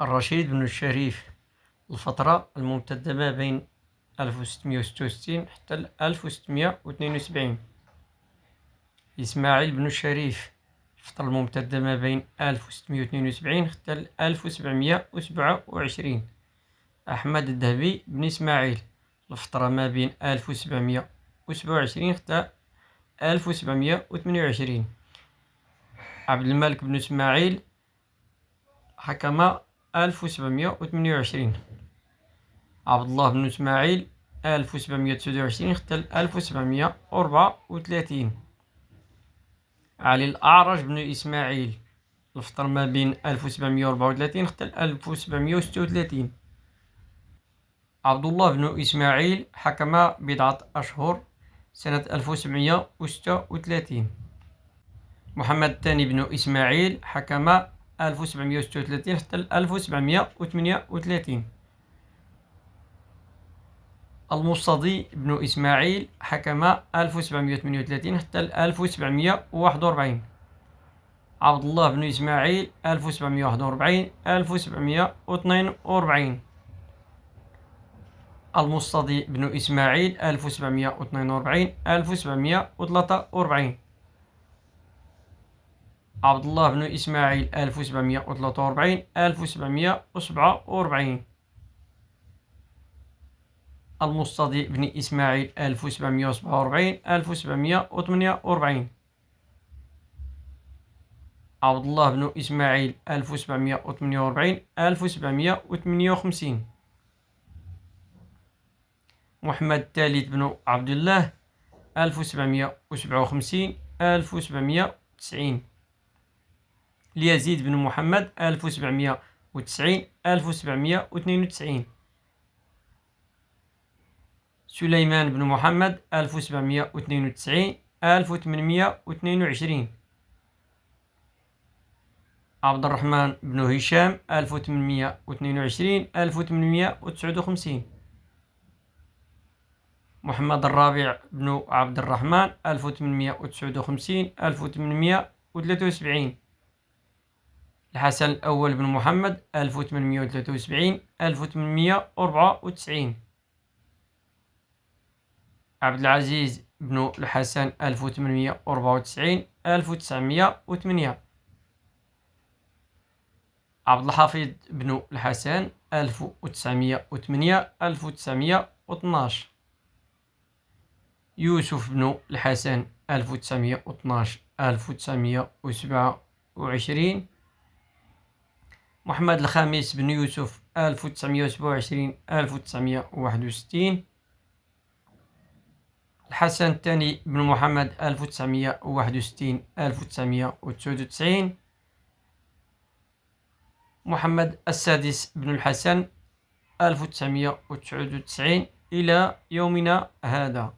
الرشيد بن الشريف، الفترة الممتدة ما بين 1666 حتى 1672. إسماعيل بن الشريف، الفترة الممتدة ما بين 1672 حتى 1727. أحمد الذهبي بن إسماعيل، الفترة ما بين 1727 حتى 1728. عبد الملك بن إسماعيل حكم 1728. عبد الله بن إسماعيل 1729 حتى 1734. علي الأعرج بن إسماعيل، الفترة ما بين 1734 حتى 1736. عبد الله بن إسماعيل حكم بضعة أشهر سنة 1736. محمد الثاني بن إسماعيل حكم 1736 حتى 1738. المصطدي بن إسماعيل حكم 1738 حتى 1741. عبد الله بن إسماعيل 1741 1742. المصطدي بن إسماعيل 1742 1743. عبد الله بن إسماعيل 1743 1747. المصطدي بن إسماعيل 1747 1748. عبد الله بن إسماعيل 1748 1758. محمد الثالث بن عبد الله 1757 1790. ليزيد بن محمد 1790 1792. سليمان بن محمد 1792 1822. عبد الرحمن بن هشام 1822 1859. محمد الرابع بن عبد الرحمن 1859 1873. الحسن الأول بن محمد 1873 1894. عبد العزيز بن الحسن 1894 1908. عبد الحفيظ بن الحسن 1908 1912. يوسف بن الحسن 1912 1927. محمد الخامس بن يوسف 1927 1961. الحسن الثاني بن محمد 1961 1999. محمد السادس بن الحسن 1999 إلى يومنا هذا.